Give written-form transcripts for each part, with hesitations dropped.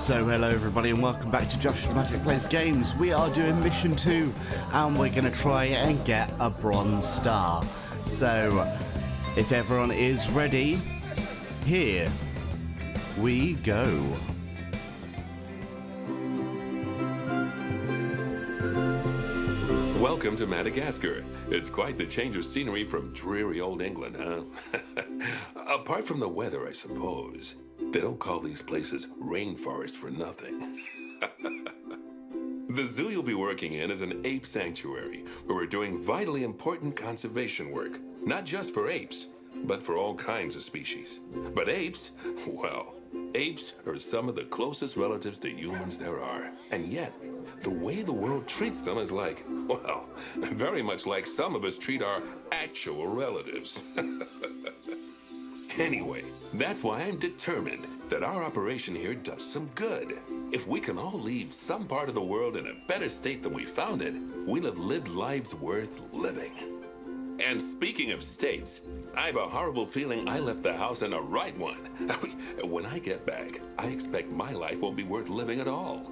So hello everybody and welcome back to Josh's Magic Plays Games. We are doing mission 2 and we're going to try and get a bronze star. So if everyone is ready, here we go. Welcome to Madagascar. It's quite the change of scenery from dreary old England, huh? Apart from the weather, I suppose. They don't call these places rainforests for nothing. The zoo you'll be working in is an ape sanctuary, where we're doing vitally important conservation work. Not just for apes, but for all kinds of species. But apes, well, apes are some of the closest relatives to humans there are. And yet, the way the world treats them is like, well, very much like some of us treat our actual relatives. Anyway, that's why I'm determined that our operation here does some good. If we can all leave some part of the world in a better state than we found it, we'll have lived lives worth living. And speaking of states, I have a horrible feeling I left the house in a right one. When I get back, I expect my life won't be worth living at all.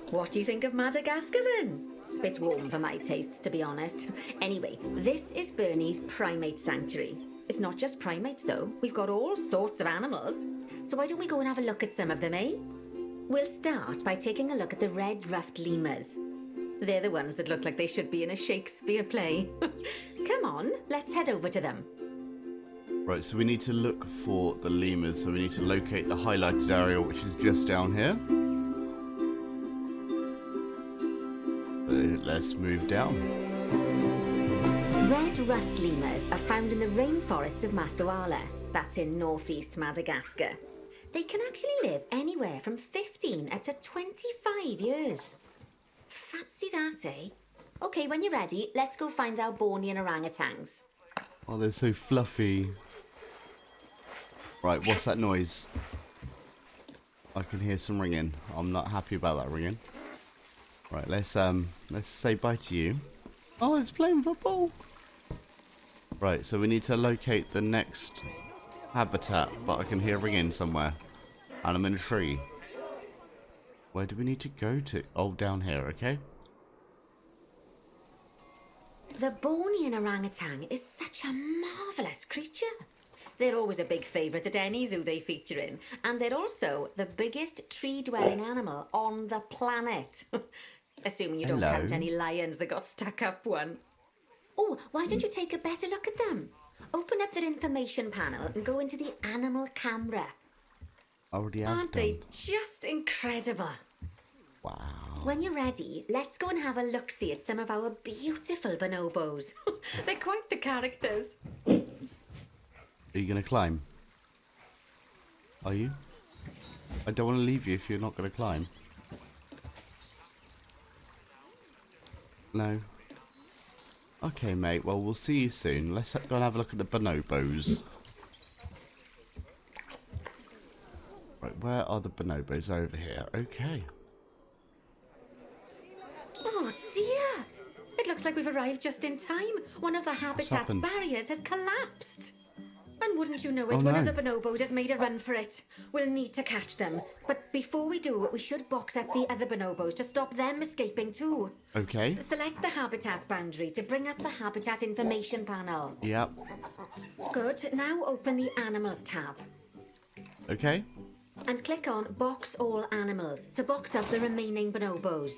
What do you think of Madagascar then? Bit warm for my taste, to be honest. Anyway, this is Bernie's primate sanctuary. It's not just primates though, we've got all sorts of animals. So why don't we go and have a look at some of them, eh? We'll start by taking a look at the red-ruffed lemurs. They're the ones that look like they should be in a Shakespeare play. Come on, let's head over to them. Right, so we need to look for the lemurs, so we need to locate the highlighted area which is just down here. Let's move down. Red-ruffed lemurs are found in the rainforests of Masoala. That's in northeast Madagascar. They can actually live anywhere from 15 up to 25 years. Fancy that, eh? Okay, when you're ready, let's go find our Bornean orangutans. Oh, they're so fluffy. Right, what's that noise? I can hear some ringing. I'm not happy about that ringing. Right, let's say bye to you. Oh, it's playing football. Right, so we need to locate the next habitat, but I can hear ringing somewhere. And I'm in a tree. Where do we need to go to? Oh, down here, okay. The Bornean orangutan is such a marvellous creature. They're always a big favourite at any zoo they feature in. And they're also the biggest tree-dwelling animal on the planet. Assuming you don't count any lions that got stuck up one. Oh, why don't you take a better look at them? Open up their information panel and go into the animal camera. Aren't they just incredible? Wow. When you're ready, let's go and have a look-see at some of our beautiful bonobos. They're quite the characters. Are you going to climb? Are you? I don't want to leave you if you're not going to climb. No. Okay, mate. Well, we'll see you soon. Let's go and have a look at the bonobos. Right, where are the bonobos? Over here. Okay. Oh, dear. It looks like we've arrived just in time. One of the habitat's barriers has collapsed. And wouldn't you know it, one of the bonobos has made a run for it. We'll need to catch them. But before we do, we should box up the other bonobos to stop them escaping too. Okay. Select the habitat boundary to bring up the habitat information panel. Yep. Good. Now open the animals tab. Okay. And click on box all animals to box up the remaining bonobos.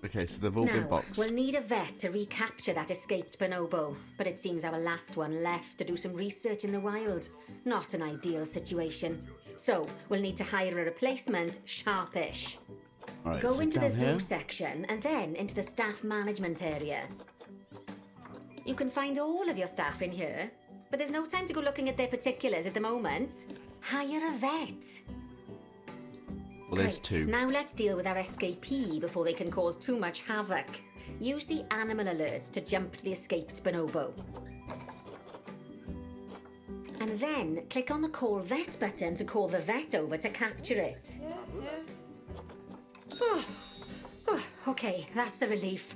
Okay, so they've all been boxed. We'll need a vet to recapture that escaped bonobo, but it seems our last one left to do some research in the wild. Not an ideal situation. So, we'll need to hire a replacement, sharpish. Right, Go so into the zoo here section and then into the staff management area. You can find all of your staff in here, but there's no time to go looking at their particulars at the moment. Hire a vet. Well, there's two. Now let's deal with our escapee before they can cause too much havoc. Use the animal alerts to jump to the escaped bonobo. And then click on the call vet button to call the vet over to capture it. Okay, that's a relief.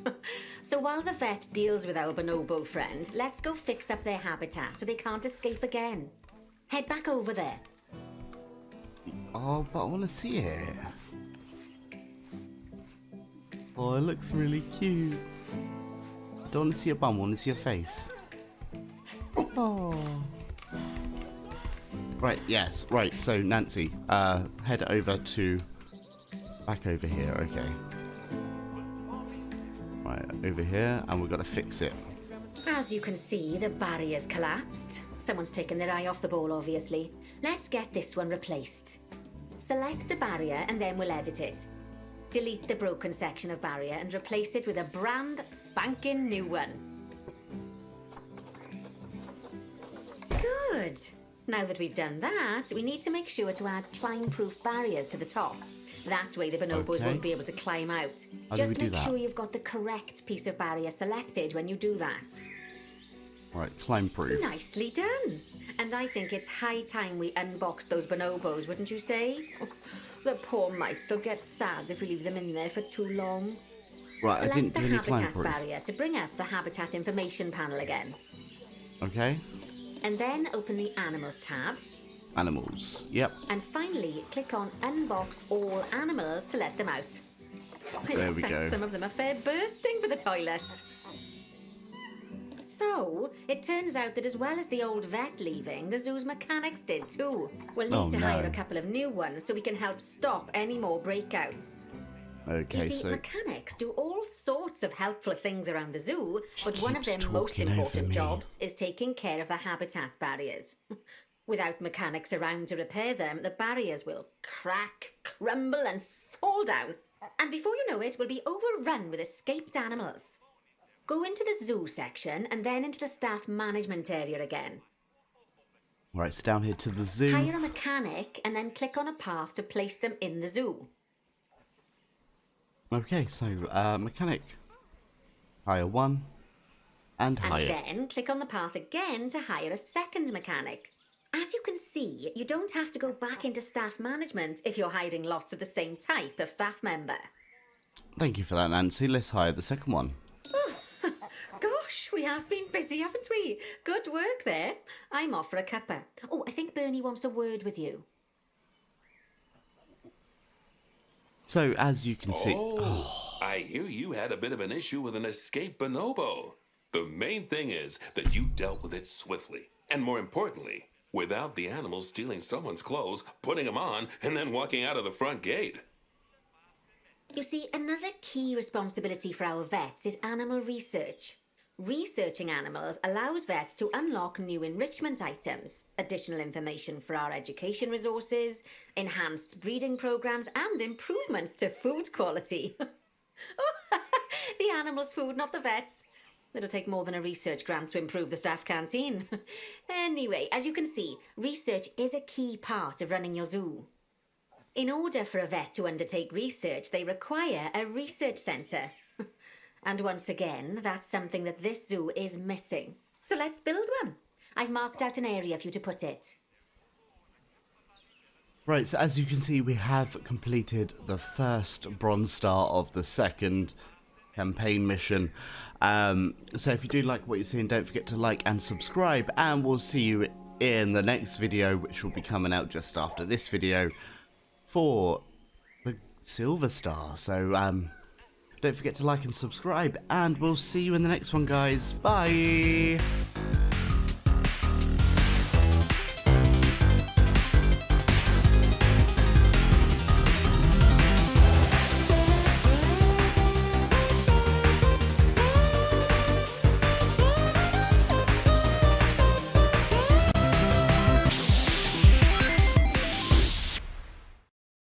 So while the vet deals with our bonobo friend, let's go fix up their habitat so they can't escape again. Head back over there. Oh, but I want to see it. Oh, it looks really cute. Don't want to see your bum, I want to see your face. Oh. Right, yes, right, so Nancy, head over to... Back over here, okay. Right, over here, and we've got to fix it. As you can see, the barrier's collapsed. Someone's taken their eye off the ball, obviously. Let's get this one replaced. Select the barrier and then we'll edit it. Delete the broken section of barrier and replace it with a brand spanking new one. Good. Now that we've done that, we need to make sure to add climb-proof barriers to the top. That way the bonobos won't be able to climb out. Just make sure you've got the correct piece of barrier selected when you do that. Right, climb proof. Nicely done. And I think it's high time we unbox those bonobos, wouldn't you say? Oh, the poor mites will get sad if we leave them in there for too long. Right, Select I didn't do any climb habitat proof. barrier to bring up the habitat information panel again. Okay. And then open the animals tab. Animals, yep. And finally, click on unbox all animals to let them out. There we go. Some of them are fair bursting for the toilet. So, it turns out that as well as the old vet leaving, the zoo's mechanics did too. We'll need to hire a couple of new ones so we can help stop any more breakouts. Okay, you see, so... mechanics do all sorts of helpful things around the zoo, but one of their most talking over important me. jobs is taking care of the habitat barriers. Without mechanics around to repair them, the barriers will crack, crumble and fall down. And before you know it, we'll be overrun with escaped animals. Go into the zoo section and then into the staff management area again. Right, so down here to the zoo. Hire a mechanic and then click on a path to place them in the zoo. Okay, so mechanic. Hire one. And hire. And then click on the path again to hire a second mechanic. As you can see, you don't have to go back into staff management if you're hiring lots of the same type of staff member. Thank you for that, Nancy. Let's hire the second one. Gosh, we have been busy, haven't we? Good work there. I'm off for a cuppa. Oh, I think Bernie wants a word with you. So, as you can see... I hear you had a bit of an issue with an escaped bonobo. The main thing is that you dealt with it swiftly. And more importantly, without the animal stealing someone's clothes, putting them on, and then walking out of the front gate. You see, another key responsibility for our vets is animal research. Researching animals allows vets to unlock new enrichment items, additional information for our education resources, enhanced breeding programs, and improvements to food quality. Oh, the animals' food, not the vets. It'll take more than a research grant to improve the staff canteen. Anyway, as you can see, research is a key part of running your zoo. In order for a vet to undertake research, they require a research centre. And once again, that's something that this zoo is missing. So let's build one. I've marked out an area for you to put it. Right, so as you can see, we have completed the first bronze star of the second campaign mission. So if you do like what you're seeing, don't forget to like and subscribe, and we'll see you in the next video, which will be coming out just after this video, for the silver star. So don't forget to like and subscribe, and we'll see you in the next one, guys. Bye.